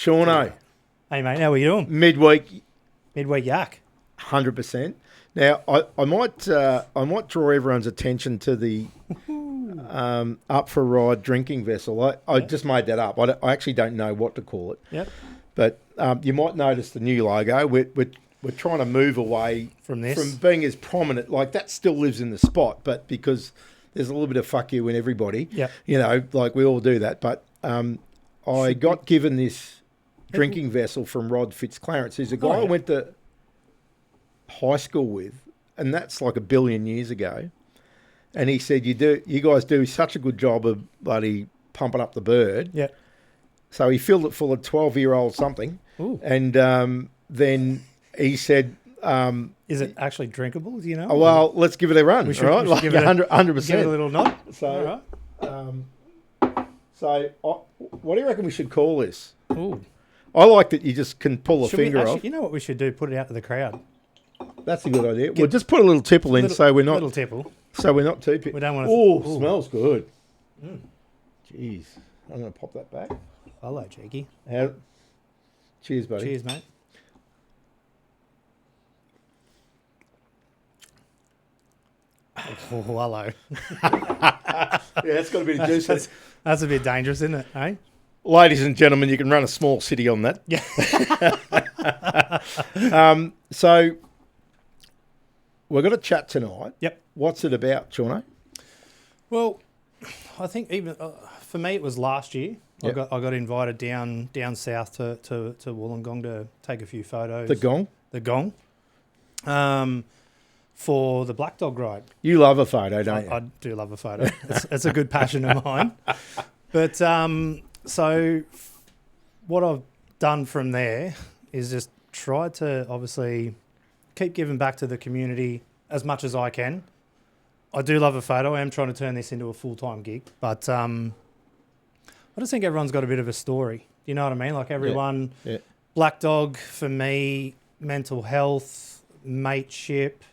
Shauno, Hey, mate, how are you doing? midweek, Midweek yak. 100%. Now, I might draw everyone's attention to the Up for a Ride drinking vessel. I just made that up. I actually don't know what to call it. Yep. But you might notice the new logo. We're trying to move away From this? from being as prominent. Like, that still lives in the spot, but because there's a little bit of fuck you in everybody. Yep. You know, like we all do that. But I got given this drinking vessel from Rod Fitzclarence, who's a guy I went to high school with, and that's like a billion years ago. And he said, you guys do such a good job of bloody pumping up the bird. Yeah. So he filled it full of 12-year-old something. Ooh. And then he said, Is it actually drinkable? Do you know? oh, well, let's give it a run, We should- right? we should Like give it a- 100%. give it a little nod. So, All what do you reckon we should call this? right. Ooh. I like that you just can pull a Should we finger actually, off. you know what we should do? Put it out to the crowd. That's a good idea. We'll just put a little tipple in, so we're Little not tipple. too. We don't want to. Oh, smells good. Jeez, I'm going to pop that back. Hello, Cheeky. Cheers, buddy. Cheers, mate. Oh, hello. Yeah, it's got a bit of juice. in it. That's a bit dangerous, isn't it? Eh? Ladies and gentlemen, you can run a small city on that. Yeah. So we're going to chat tonight. Yep. What's it about, Shauno? Well, I think even for me, it was last year. Yep. I got invited down south to Wollongong to take a few photos. The gong. The gong. For the Black Dog ride. You love a photo, don't you? I do love a photo. It's a good passion of mine. But so what I've done from there is just try to obviously keep giving back to the community as much as I can. I do love a photo. I am trying to turn this into a full-time gig. But I just think everyone's got a bit of a story. You know what I mean? Like everyone, Yeah. Black Dog, for me, mental health, mateship,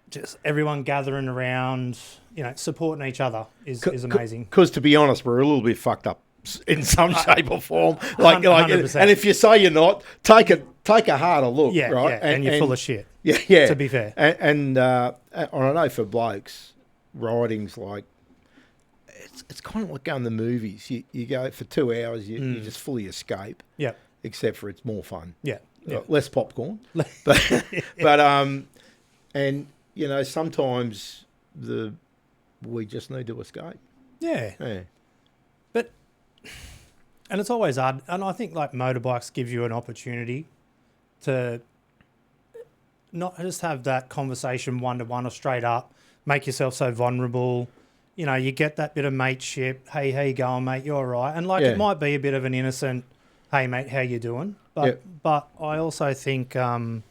just everyone gathering around, you know, supporting each other is amazing. Because to be honest, we're a little bit fucked up in some shape or form. Like, 100%. and if you say you're not, take a harder look, Yeah, right? yeah, and you're full of shit. Yeah, yeah. To be fair. And I know for blokes, riding's like, it's kind of like going to the movies. You go for 2 hours, you just fully escape. Yeah, Except for it's more fun. yeah, yeah. Less popcorn. but and you know, sometimes we just need to escape. Yeah. Yeah. But, and it's always hard. And I think like motorbikes give you an opportunity to not just have that conversation one-to-one or straight up, make yourself so vulnerable. You know, you get that bit of mateship. Hey, how you going, mate? You all right? And like, Yeah. it might be a bit of an innocent, hey, mate, how you doing? But, Yep. but I also think it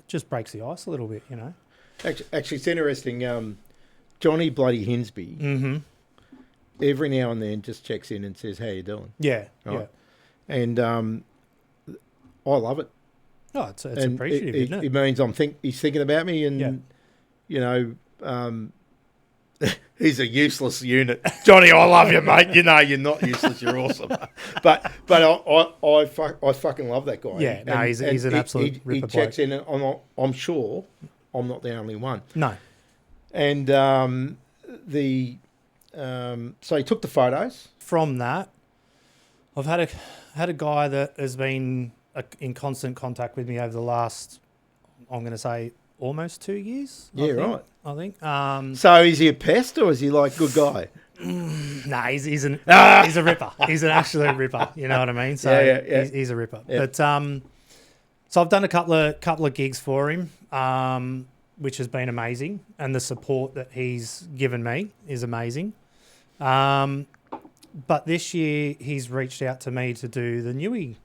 just breaks the ice a little bit, you know? Actually, it's interesting. Johnny bloody Hinsby, Mm-hmm. every now and then just checks in and says, "How you doing?" Yeah, Right. yeah. And I love it. Oh, it's And appreciative, isn't it? It means he's thinking about me, and Yeah. you know, he's a useless unit. Johnny, I love you, mate. You know you're not useless. You're awesome. But I fucking love that guy. Yeah, no, he's an absolute He ripper checks bloke. in, and I'm sure I'm not the only one. No. And so he took the photos. From that, I've had a guy that has been in constant contact with me over the last, I'm going to say, almost 2 years. I think. So is he a pest or is he like good guy? Nah, he's a ripper. He's an absolute ripper. You know what I mean? So Yeah. He's a ripper. Yeah. But so I've done a couple of gigs for him, which has been amazing, and the support that he's given me is amazing. But this year he's reached out to me to do the Newey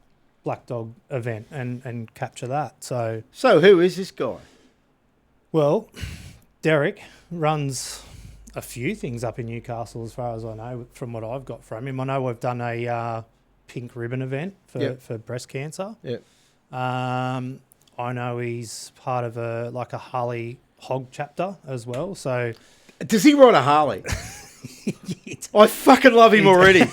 Black Dog event and capture that. So who is this guy? well, Derek runs a few things up in Newcastle, as far as I know, from what I've got from him. I know we've done a pink ribbon event for breast cancer. Yeah. I know he's part of a Harley Hog chapter as well. So Does he ride a Harley? I fucking love him already.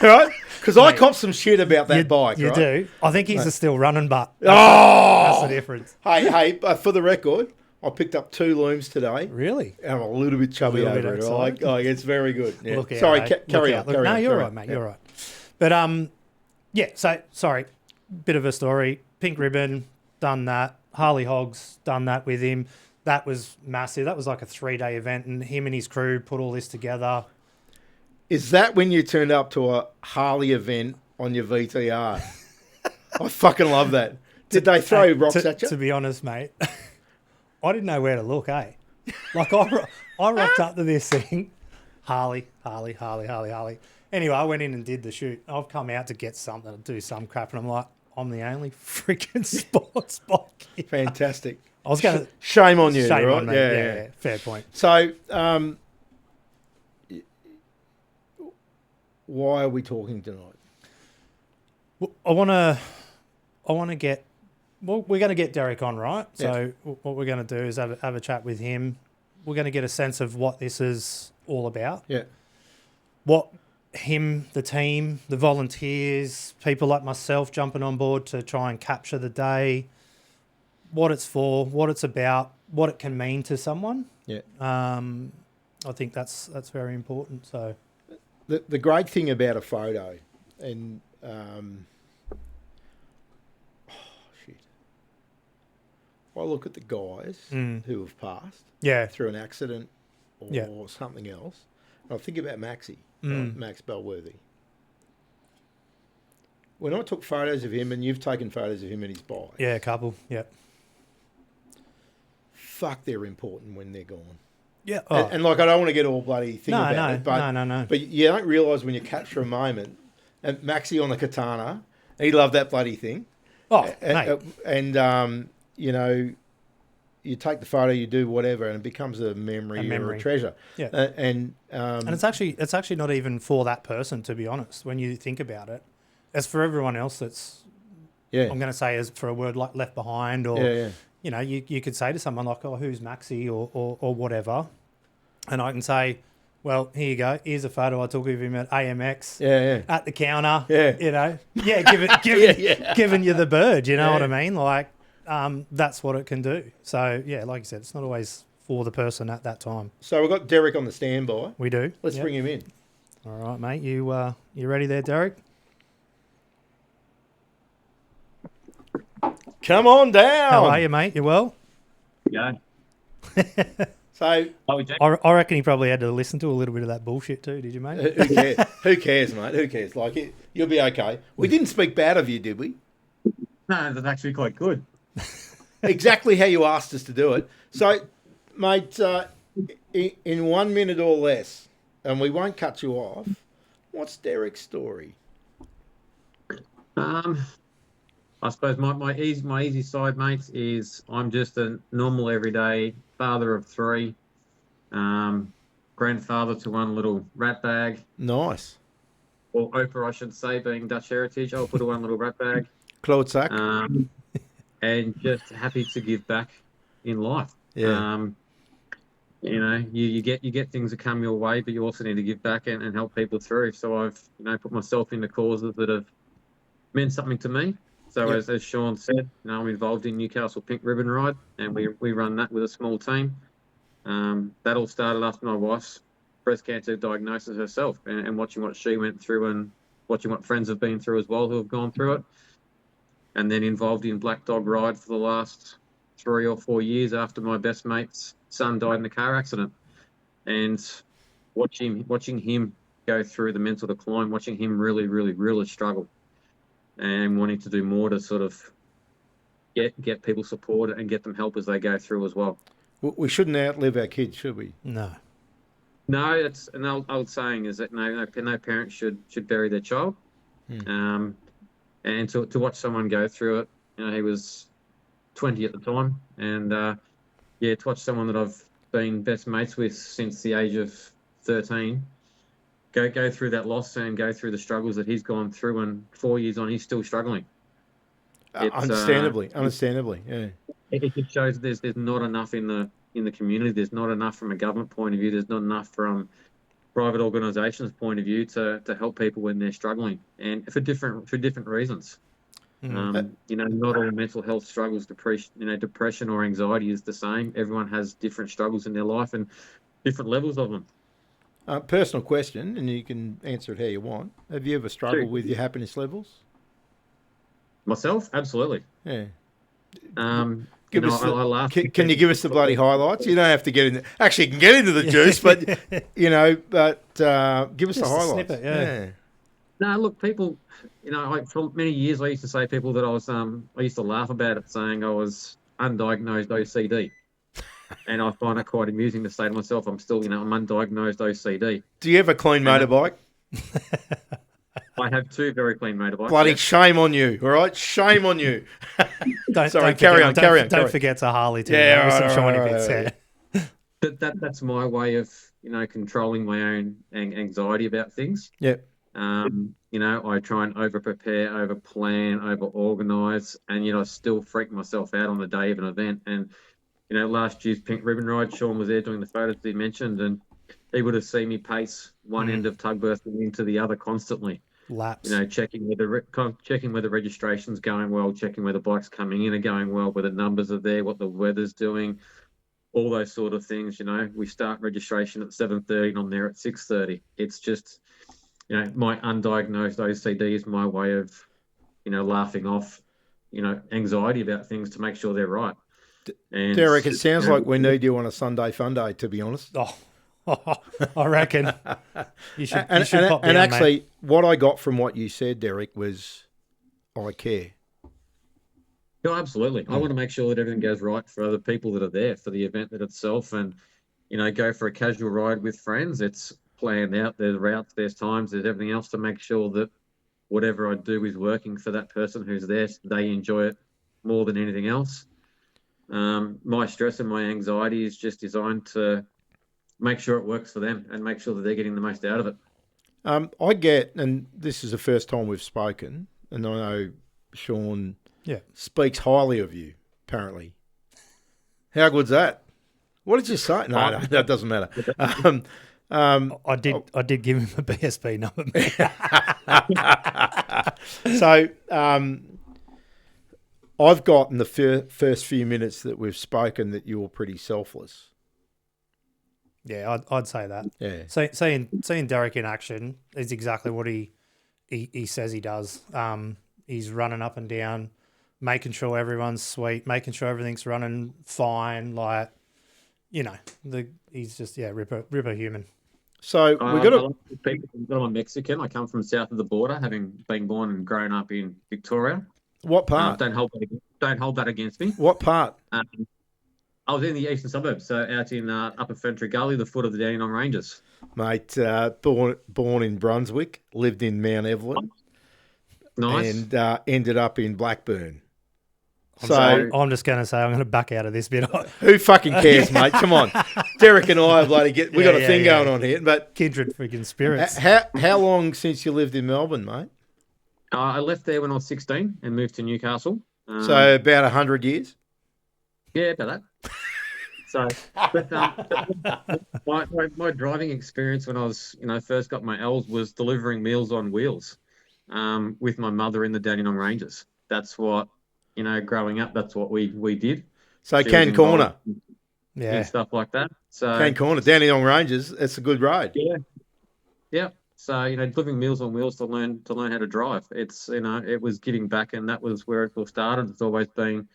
Right? Because I cop some shit about that bike, You right? do. I think he's still running, but Oh! that's the difference. Hey, for the record, I picked up 2 looms today. Really? And I'm a little bit chubby little bit over it. excited. It's very good. Yeah. Look out, Sorry, eh? carry Look on. out. No, you're carry right, on. mate. Yeah. You're right. But yeah. So sorry, bit of a story. Pink Ribbon, done that. Harley Hogs, done that with him. That was massive. That was like a 3-day event, and him and his crew put all this together. Is that when you turned up to a Harley event on your VTR? I fucking love that. Did they throw rocks at you? To be honest, mate, I didn't know where to look, eh? Like, I rocked up to this thing, Harley. Anyway, I went in and did the shoot. I've come out to get something, to do some crap, and I'm like, I'm the only freaking sports bike here. Fantastic. I was going to... Shame on you, Shame right? on me. Yeah, fair point. So, why are we talking tonight? Well, I want to get... Well, we're going to get Derek on, right? So what we're going to do is have a chat with him. We're going to get a sense of what this is all about. Yeah. What him, the team, the volunteers, people like myself jumping on board to try and capture the day, what it's for, what it's about, what it can mean to someone. Yeah. I think that's very important. So The great thing about a photo, and I look at the guys who have passed through an accident or something else, and I think about Maxie, Max Belworthy. When I took photos of him, and you've taken photos of him and his bike, yeah, a couple, yeah. Fuck, they're important when they're gone. Yeah, and like I don't want to get all bloody thing about it, but no. But you don't realise when you capture a moment, and Maxie on the Katana, he loved that bloody thing. Oh, mate. And you know, you take the photo, you do whatever, and it becomes a memory. Or a treasure. Yeah, and it's actually not even for that person, to be honest. When you think about it, it's for everyone else. That's I'm going to say as for a word like left behind, or you know, you could say to someone like, oh, who's Maxie or whatever, and I can say, well, here you go. Here's a photo I took of him at AMX. At the counter. You know, giving you the bird. You know what I mean? Like. That's what it can do. So, yeah, like you said, it's not always for the person at that time. So we've got Derek on the standby. We do. Let's bring him in. All right, mate. You ready there, Derek? Come on down. How are you, mate? You well? Yeah. So I reckon he probably had to listen to a little bit of that bullshit too, did you, mate? Who cares? Who cares, mate? Who cares? Like, you'll be okay. We didn't speak bad of you, did we? No, that's actually quite good. Exactly how you asked us to do it. So, mate, in 1 minute or less, and we won't cut you off, what's Derek's story? I suppose my easy side, mates, is I'm just a normal everyday father of 3, grandfather to one little rat bag. Nice. Or Oprah, I should say, being Dutch heritage. I'll put one little rat bag. Klootzak. And just happy to give back in life. Yeah. You know, you get things that come your way, but you also need to give back and help people through. So I've put myself into causes that have meant something to me. So as Sean said, I'm involved in Newcastle Pink Ribbon Ride, and we run that with a small team. That all started after my wife's breast cancer diagnosis herself, and watching what she went through, and watching what friends have been through as well who have gone through it. And then involved in Black Dog Ride for the last 3 or 4 years after my best mate's son died in a car accident. And watching him go through the mental decline, watching him really, really, really struggle, and wanting to do more to sort of get people supported and get them help as they go through as well. We shouldn't outlive our kids, should we? No. No, it's an old saying is that no parent should bury their child. And to watch someone go through it, he was 20 at the time, and to watch someone that I've been best mates with since the age of 13 go through that loss and go through the struggles that he's gone through, and 4 years on, he's still struggling. Understandably, yeah. It just shows there's not enough in the community. There's not enough from a government point of view. There's not enough from private organisations' point of view to help people when they're struggling, and for different reasons. Not all mental health struggles, depression or anxiety is the same. Everyone has different struggles in their life and different levels of them. Personal question, and you can answer it how you want. Have you ever struggled with your happiness levels? Myself, absolutely. Yeah. I laugh. Can you give us the bloody highlights? You don't have to get in. Actually, you can get into the juice, but give us Just the a highlights. snippet, yeah. No, look, people. For many years, I used to say people that I was. I used to laugh about it, saying I was undiagnosed OCD, and I find it quite amusing to say to myself, I'm still, I'm undiagnosed OCD. Do you have a clean motorbike? I have 2 very clean motorbikes. Bloody shame on you! All right, shame on you. Sorry, carry on. Don't forget to Harley too. Yeah, with some right, shiny right, bits. right. Yeah. That's my way of controlling my own anxiety about things. Yep. I try and over prepare, over plan, over organise, and I still freak myself out on the day of an event. And last year's Pink Ribbon Ride, Sean was there doing the photos that he mentioned, and he would have seen me pace one end of Tugberth into the other constantly. Laps. Checking whether registration's going well, checking whether bikes coming in are going well, whether numbers are there, what the weather's doing, all those sort of things. We start registration at 7:30 and I'm there at 6:30. It's just, my undiagnosed OCD is my way of, laughing off, anxiety about things to make sure they're right. And Derek, it sounds like we need you on a Sunday fun day, to be honest. I reckon you should. And pop down, actually, mate. what I got from what you said, Derek, was I care. No, absolutely. I want to make sure that everything goes right for other people that are there for the event itself, and go for a casual ride with friends. It's planned out. There's routes, there's times, there's everything else to make sure that whatever I do is working for that person who's there. So they enjoy it more than anything else. My stress and my anxiety is just designed to make sure it works for them and make sure that they're getting the most out of it. I get, and this is the first time we've spoken, and I know Sean speaks highly of you, apparently. How good's that? What did you say? No, that doesn't matter. I did give him a BSB number. So I've got in the first few minutes that we've spoken that you're pretty selfless. Yeah, I'd say that. Yeah. Seeing Derek in action is exactly what he says he does. He's running up and down, making sure everyone's sweet, making sure everything's running fine. Like, he's just ripper human. So we got I'm Mexican. I come from south of the border, having been born and grown up in Victoria. What part? Don't hold that against me. What part? I was in the eastern suburbs, so out in Upper Fentry Gully, the foot of the Dandenong Ranges. Mate, born in Brunswick, lived in Mount Evelyn. Nice. And ended up in Blackburn. I'm just going to say I'm going to back out of this bit. Who fucking cares, mate? Come on. Derek and I are bloody we got a thing going on here. But kindred freaking spirits. How long since you lived in Melbourne, mate? I left there when I was 16 and moved to Newcastle. So about 100 years? Yeah, about that. So, my driving experience when I was, first got my L's was delivering Meals on Wheels with my mother in the Dandenong Ranges. That's what, growing up, that's what we did. So Can Corner. And stuff like that. So Can Corner, Dandenong Ranges, it's a good road. Yeah. Yeah. So, delivering Meals on Wheels to learn how to drive. It's, it was giving back, and that was where it all started. It's always been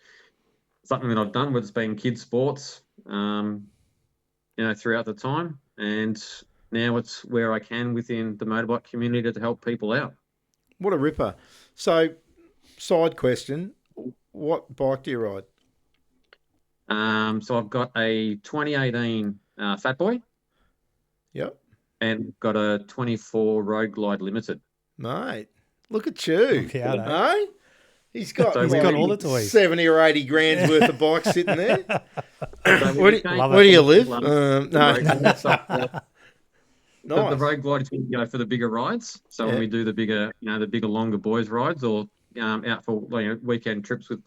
something that I've done, whether it's been kids' sports, throughout the time. And now it's where I can within the motorbike community to help people out. What a ripper. So, side question, what bike do you ride? So I've got a 2018 Fat Boy. Yep. And got a 24 Road Glide Limited. Mate, look at you. Hey? He's got all the toys. 70 or 80 grand's worth of bikes sitting there. So where do you live? No. Nice. The Road Glide is going to go for the bigger rides. So when we do the bigger, longer boys rides, or out for weekend trips with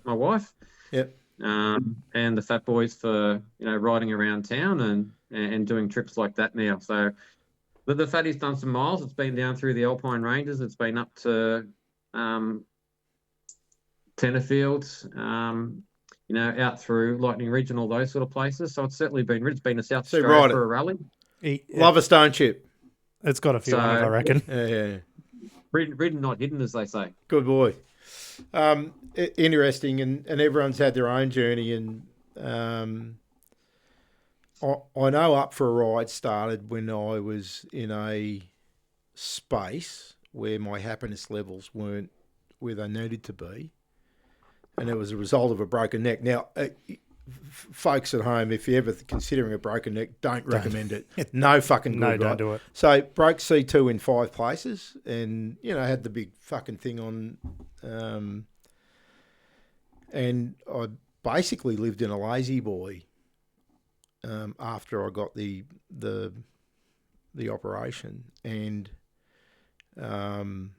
my wife. Yep. And the Fat Boys for riding around town and and doing trips like that now. So the Fatty's done some miles. It's been down through the Alpine Ranges. It's been up to Tenterfield, out through Lightning Ridge and all those sort of places. So it's certainly been to South Australia for a rally. Love a stone chip. It's got a few on it, I reckon. Yeah. Ridden, not hidden, as they say. Good boy. Interesting, and everyone's had their own journey. And I know Up for a Ride started when I was in a space where my happiness levels weren't where they needed to be. And it was a result of a broken neck. Now, folks at home, if you're ever considering a broken neck, don't recommend it. No fucking good. No, don't right? do it. So broke C2 in 5 places, and had the big fucking thing on. And I basically lived in a lazy boy after I got the operation, and I'm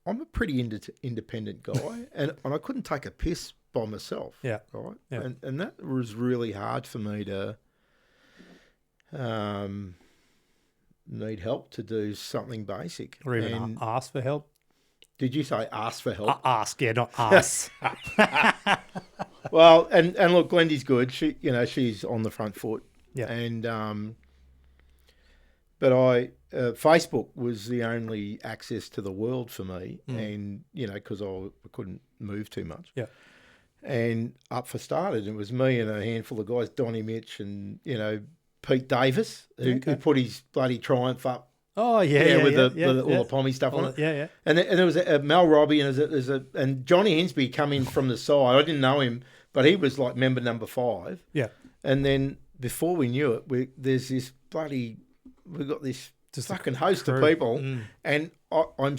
a pretty independent guy, and I couldn't take a piss by myself. Yeah. Right. Yeah. And that was really hard for me to need help to do something basic. Or even ask for help. Did you say ask for help? Ask, yeah, not ask. Well, and look, Glendy's good. She's on the front foot. Yeah. And but Facebook was the only access to the world for me, and because I couldn't move too much. Yeah. And Up for started. It was me and a handful of guys, Donnie Mitch and Pete Davis, who put his bloody Triumph up. Oh yeah, with all the pommy stuff on it. Yeah. And there was a Mel Robbie and Johnny Hinsby come in from the side. I didn't know him, but he was like member number 5. Yeah. And then before we knew it, we've got this just fucking host of people, and I'm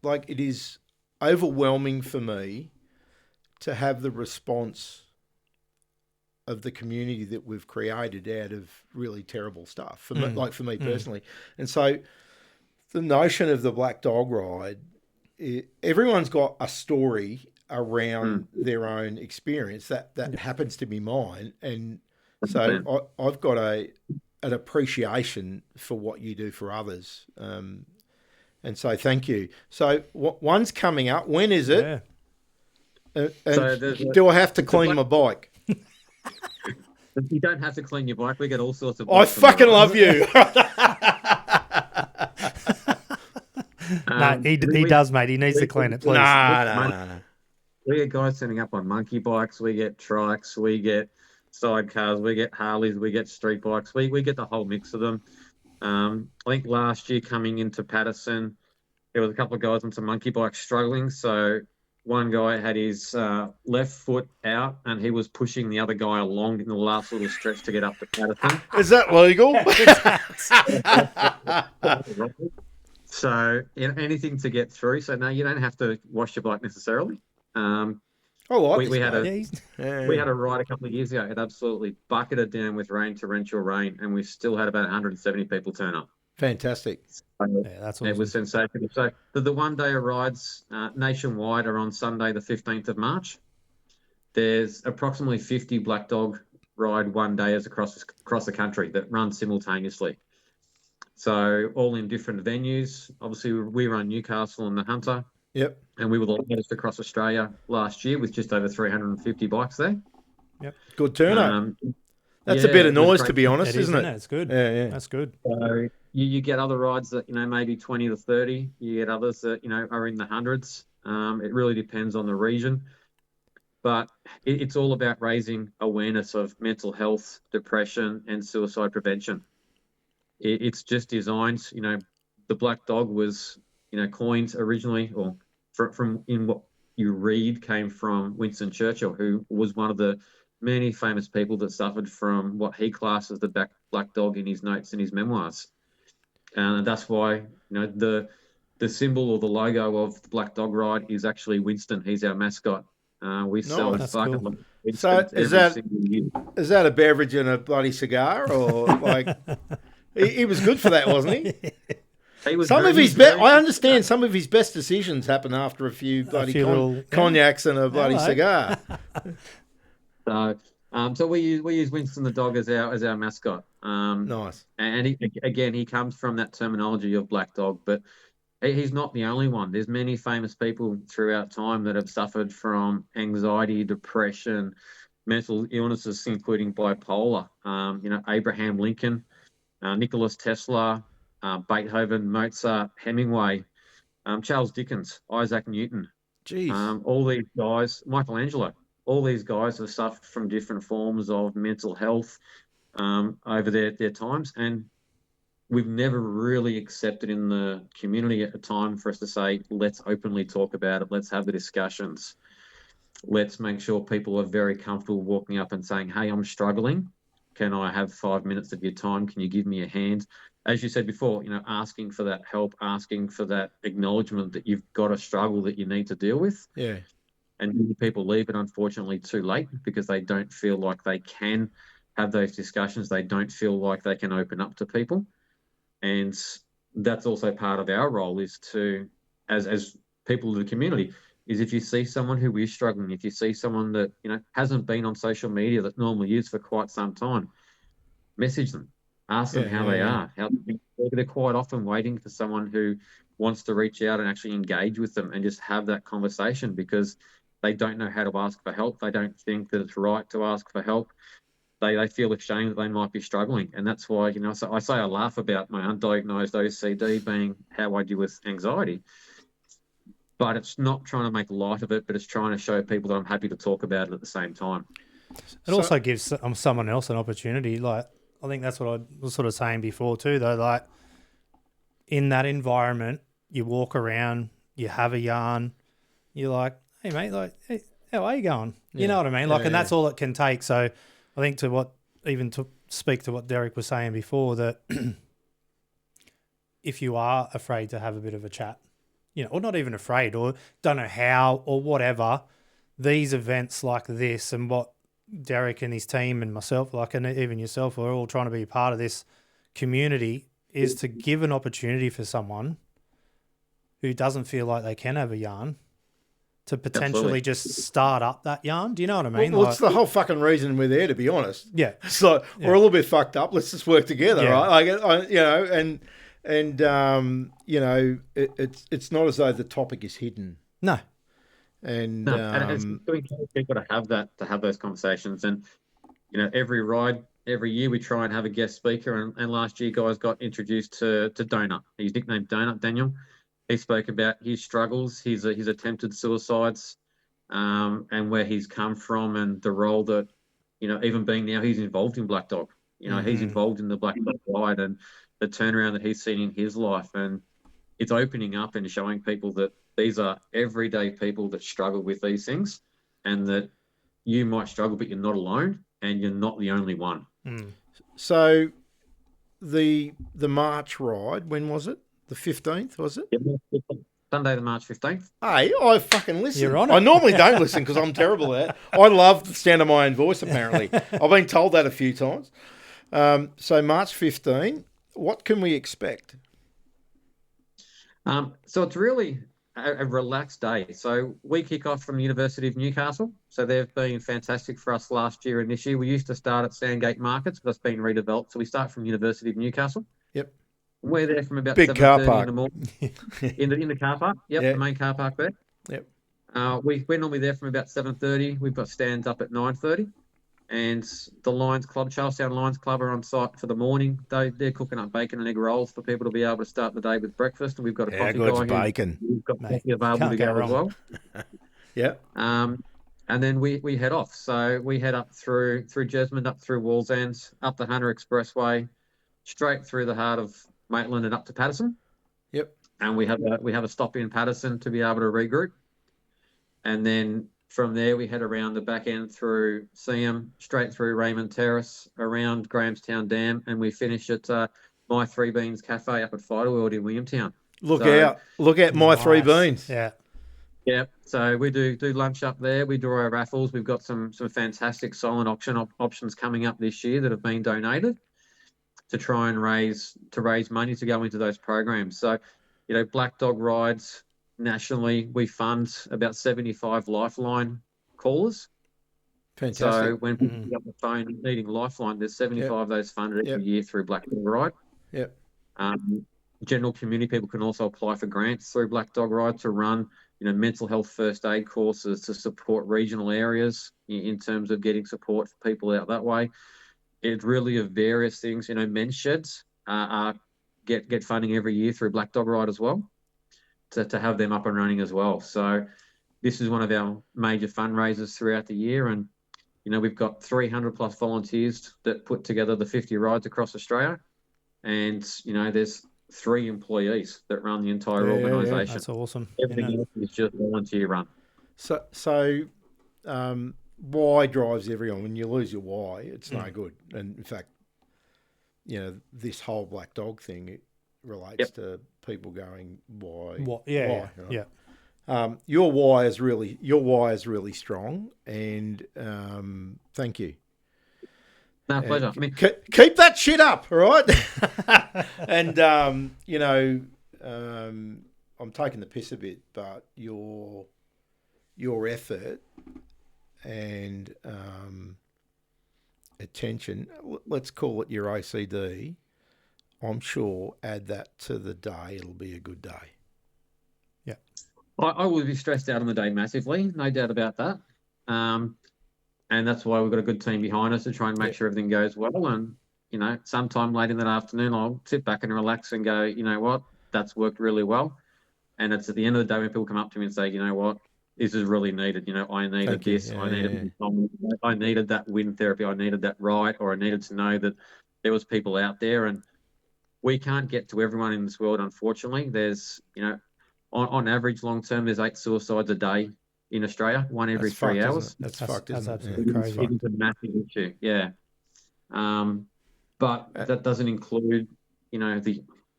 like, it is overwhelming for me to have the response of the community that we've created out of really terrible stuff for me personally. And so the notion of the Black Dog Ride, everyone's got a story around their own experience that happens to be mine. And so I've got an appreciation for what you do for others. And so thank you. So one's coming up. When is it? Yeah. Do I have to clean my bike? You don't have to clean your bike. We get all sorts of. I fucking love you. No, he does, mate. He needs to clean it, please. No. We get guys setting up on monkey bikes. We get trikes. We get sidecars. We get Harleys. We get street bikes. We get the whole mix of them. I think last year coming into Patterson, there was a couple of guys on some monkey bikes struggling. So one guy had his left foot out and he was pushing the other guy along in the last little stretch to get up to Patterson. Is that legal? So anything to get through. So no, you don't have to wash your bike necessarily. We had a ride a couple of years ago. It absolutely bucketed down with rain, torrential rain, and we still had about 170 people turn up. Fantastic. That's awesome. It was sensational. So the one-day rides nationwide are on Sunday, the 15th of March. There's approximately 50 Black Dog Ride one-dayers across the country that run simultaneously. So all in different venues. Obviously, we run Newcastle and the Hunter. Yep. And we were the largest across Australia last year with just over 350 bikes there. Yep. Good turnout. That's a bit of noise, to be honest, isn't it? It's good. Yeah. That's good. So you get other rides that, maybe 20 to 30. You get others that, are in the hundreds. It really depends on the region. But it's all about raising awareness of mental health, depression, and suicide prevention. It's just designed, the Black Dog was, coined originally, or from in what you read, came from Winston Churchill, who was one of the many famous people that suffered from what he classed as the Black Dog in his notes and his memoirs. And that's why, the symbol or the logo of the Black Dog Ride is actually Winston. He's our mascot. We sell bucket cool. So is that a beverage and a bloody cigar, or like he was good for that, wasn't he? I understand some of his best decisions happen after a few bloody cognacs and a bloody cigar. So So we use Winston the dog as our mascot. Nice. And he comes from that terminology of black dog, but he's not the only one. There's many famous people throughout time that have suffered from anxiety, depression, mental illnesses, including bipolar. Abraham Lincoln, Nicholas Tesla, Beethoven, Mozart, Hemingway, Charles Dickens, Isaac Newton. Jeez. All these guys, Michelangelo, all these guys have suffered from different forms of mental health over their times. And we've never really accepted in the community at a time for us to say, let's openly talk about it. Let's have the discussions. Let's make sure people are very comfortable walking up and saying, hey, I'm struggling. Can I have 5 minutes of your time? Can you give me a hand? As you said before, asking for that help, asking for that acknowledgement that you've got a struggle that you need to deal with. Yeah. And many people leave it, unfortunately, too late because they don't feel like they can have those discussions. They don't feel like they can open up to people. And that's also part of our role is to, as people of the community, is if you see someone who is struggling, if you see someone that, hasn't been on social media that normally is for quite some time, message them, ask them how they are. They're quite often waiting for someone who wants to reach out and actually engage with them and just have that conversation because they don't know how to ask for help. They don't think that it's right to ask for help. They feel ashamed that they might be struggling. And that's why, so I say I laugh about my undiagnosed OCD being how I deal with anxiety. But it's not trying to make light of it, but it's trying to show people that I'm happy to talk about it at the same time. It also gives someone else an opportunity. Like, I think that's what I was sort of saying before too, though. Like, in that environment, you walk around, you have a yarn, you're like, hey, mate, like, hey, how are you going? You know what I mean? Like, and that's all it can take. So I think to speak to what Derek was saying before, that if you are afraid to have a bit of a chat, or not even afraid or don't know how or whatever, these events like this and what Derek and his team and myself, and even yourself, are all trying to be part of this community, is to give an opportunity for someone who doesn't feel like they can have a yarn to potentially just start up that yarn. Do you know what I mean? Well, it's the whole fucking reason we're there, to be honest. Yeah. So we're a little bit fucked up. Let's just work together, right? It's not as though the topic is hidden. No. And it's to encourage people to have those conversations. And every ride, every year we try and have a guest speaker. And last year, guys got introduced to Donut. He's nicknamed Donut, Daniel. He spoke about his struggles, his attempted suicides, and where he's come from, and the role that even being now he's involved in Black Dog. He's involved in the Black Dog ride and the turnaround that he's seen in his life, and it's opening up and showing people that these are everyday people that struggle with these things, and that you might struggle, but you're not alone, and you're not the only one. So, the March ride, when was it? The 15th, was it? Sunday, the March 15th. Hey, I fucking listen. You're on it. I normally don't listen because I'm terrible at it. I love the sound of my own voice, apparently. I've been told that a few times. So March 15, what can we expect? So it's really a relaxed day. So we kick off from the University of Newcastle. So they've been fantastic for us last year and this year. We used to start at Sandgate Markets, but that's been redeveloped. So we start from University of Newcastle. Yep. We're there from about Big car 7:30 park. in the morning. in the car park. Yep, Yeah. the main car park there. Yep. We're normally there from about 7:30. We've got stands up at 9:30. And the Lions Club, Charlestown Lions Club, are on site for the morning. They're cooking up bacon and egg rolls for people to be able to start the day with breakfast. And we've got a coffee guy bacon. who's got Mate, coffee available to can't go go as well. Yeah. And then we head off. So we head up through Jesmond, up through Wallsend, up the Hunter Expressway, straight through the heart of Maitland and up to Patterson. Yep. And we have a stop in Patterson to be able to regroup. And then from there, we head around the back end through Seaham, straight through Raymond Terrace, around Grahamstown Dam, and we finish at My Three Beans Cafe up at Fireworld in Williamtown. Look out My Three Beans. Yeah. Yeah, so we do lunch up there. We do our raffles. We've got some fantastic silent auction options coming up this year that have been donated to try and raise money to go into those programs. So, Black Dog rides nationally, we fund about 75 Lifeline callers Fantastic. So when people pick up the phone needing Lifeline, there's 75 of those funded every year through Black Dog Ride. Yep. General community people can also apply for grants through Black Dog Ride to run, mental health first aid courses to support regional areas in terms of getting support for people out that way. It's really of various things. Men's sheds get funding every year through Black Dog Ride as well, to have them up and running as well. So this is one of our major fundraisers throughout the year, and we've got 300 plus volunteers that put together the 50 rides across Australia, and there's 3 employees that run the entire organisation. That's awesome. Everything else is just volunteer run. So why drives everyone. When you lose your why, it's no good. And in fact, this whole Black Dog thing, it relates to people going, why? What? Yeah. Why, yeah. Your why is really strong, and thank you. No, pleasure. Keep that shit up, all right? And I'm taking the piss a bit, but your effort and attention, let's call it your OCD, I'm sure, add that to the day, it'll be a good day. Yeah. I will be stressed out on the day massively, no doubt about that. And that's why we've got a good team behind us to try and make sure everything goes well. And, sometime late in that afternoon, I'll sit back and relax and go, you know what, that's worked really well. And it's at the end of the day when people come up to me and say, you know what, this is really needed. I needed this. I needed that wind therapy. I needed that ride, or I needed to know that there was people out there. And we can't get to everyone in this world, unfortunately. There's, on average, long term, there's 8 suicides a day in Australia, one every 3 hours. That's fucked, isn't it? That's absolutely crazy. It's a massive issue, yeah. But that doesn't include,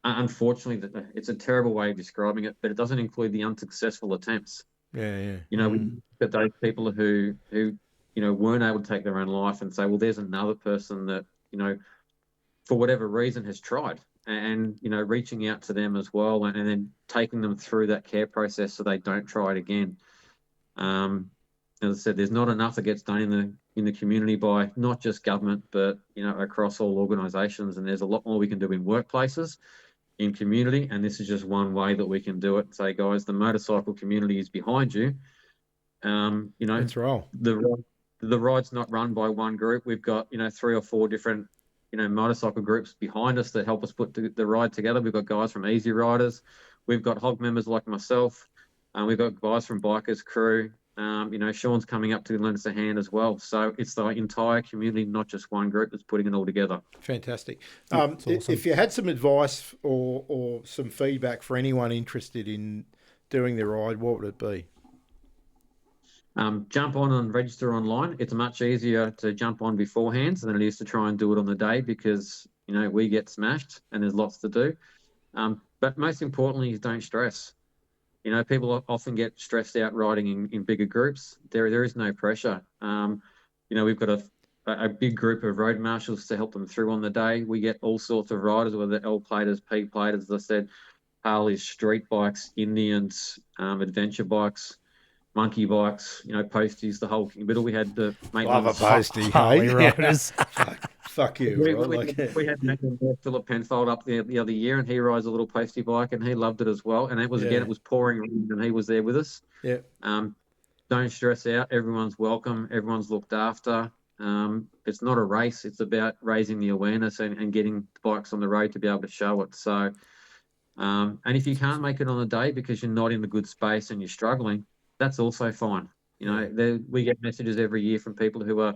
unfortunately, it's a terrible way of describing it, but it doesn't include the unsuccessful attempts. Yeah. We got those people who weren't able to take their own life and say, well, there's another person that, for whatever reason has tried, and reaching out to them as well, and then taking them through that care process so they don't try it again. As I said, there's not enough that gets done in the community by not just government, but across all organisations. And there's a lot more we can do in workplaces, in community, and this is just one way that we can do it. Say, guys, the motorcycle community is behind you. That's right. The ride's not run by one group. We've got 3 or 4 different motorcycle groups behind us that help us put the ride together. We've got guys from Easy Riders, we've got HOG members like myself, we've got guys from Bikers Crew. Sean's coming up to lend us a hand as well. So it's the entire community, not just one group, that's putting it all together. Fantastic. Awesome. If you had some advice or some feedback for anyone interested in doing the ride, what would it be? Jump on and register online. It's much easier to jump on beforehand than it is to try and do it on the day, because, we get smashed and there's lots to do. But most importantly is don't stress. People often get stressed out riding in bigger groups. There is no pressure. We've got a big group of road marshals to help them through on the day. We get all sorts of riders, whether L-platers, P-platers, as I said, Harleys, street bikes, Indians, adventure bikes, monkey bikes, posties, the whole middle. We had the Love a postie, Harley hey? riders. Fuck you. We had Philip Penfold up there the other year, and he rides a little postie bike, and he loved it as well. And it was again, it was pouring rain, and he was there with us. Yeah. Don't stress out. Everyone's welcome. Everyone's looked after. It's not a race. It's about raising the awareness and getting bikes on the road to be able to show it. So, and if you can't make it on the day because you're not in the good space and you're struggling, that's also fine. We get messages every year from people who are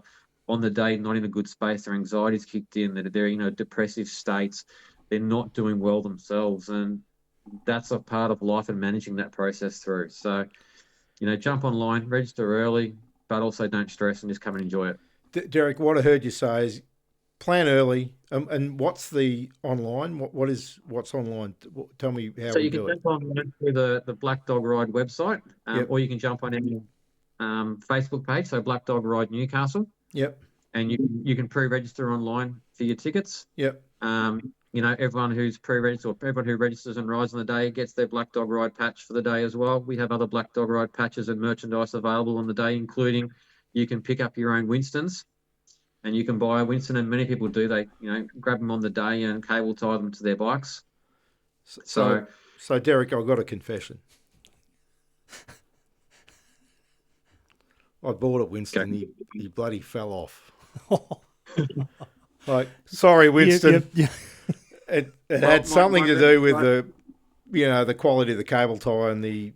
on the day not in a good space. Their anxiety's kicked in. They're depressive states. They're not doing well themselves, and that's a part of life and managing that process through. So, jump online, register early, but also don't stress and just come and enjoy it. Derek, what I heard you say is plan early. And what's the online? What's online? Tell me how we do it. So you can jump online through the Black Dog Ride website, or you can jump on any Facebook page, so Black Dog Ride Newcastle. Yep. And you can pre-register online for your tickets. Yep. Everyone who's pre-registered or everyone who registers and rides on the day gets their Black Dog Ride patch for the day as well. We have other Black Dog Ride patches and merchandise available on the day, including you can pick up your own Winstons, and you can buy a Winston, and many people do. They, grab them on the day and cable tie them to their bikes. So Derek, I've got a confession. I bought a Winston. Okay. He bloody fell off. Like, sorry, Winston. It had something to do with the quality of the cable tie and the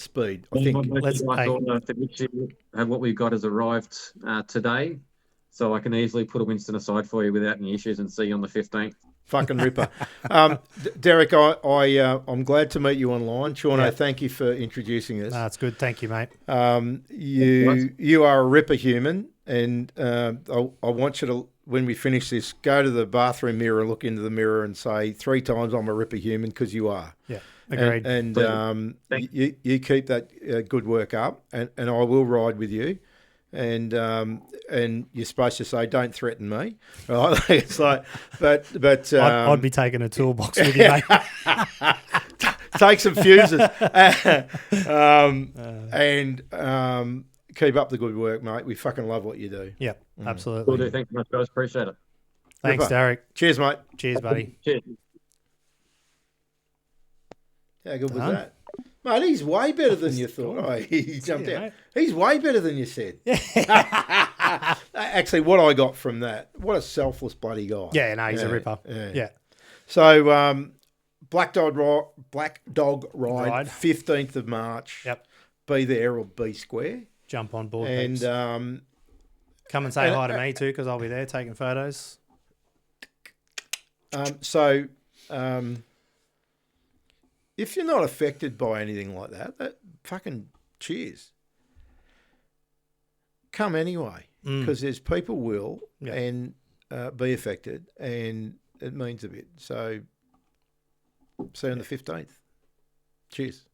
speed. I think. And what we've got has arrived today, so I can easily put a Winston aside for you without any issues and see you on the 15th. Fucking ripper. Derek, I'm glad to meet you online. Sean, thank you for introducing us. That's good. Thank you, mate. You are a ripper human, and I want you to, when we finish this, go to the bathroom mirror, look into the mirror and say 3 times, I'm a ripper human, because you are. Yeah, agreed. And you keep that good work up, and I will ride with you. And you're supposed to say, "Don't threaten me." Right? It's like, but I'd be taking a toolbox with you, mate. Take some fuses, and keep up the good work, mate. We fucking love what you do. Yeah, absolutely. Will do. Thank you much, guys. Appreciate it. Thanks, Derek. Cheers, mate. Cheers, buddy. Cheers. How good was that? Mate, he's way better than you thought. Oh, he jumped out. Mate. He's way better than you said. Actually, what I got from that, what a selfless bloody guy. Yeah, no, he's a ripper. Yeah. So, Black Dog Ride, 15th of March. Yep. Be there or be square. Jump on board, And peeps. Come and say hi to me too, because I'll be there taking photos. If you're not affected by anything like that fucking cheers. Come anyway, because there's people will and be affected, and it means a bit. So, see you on the 15th. Cheers.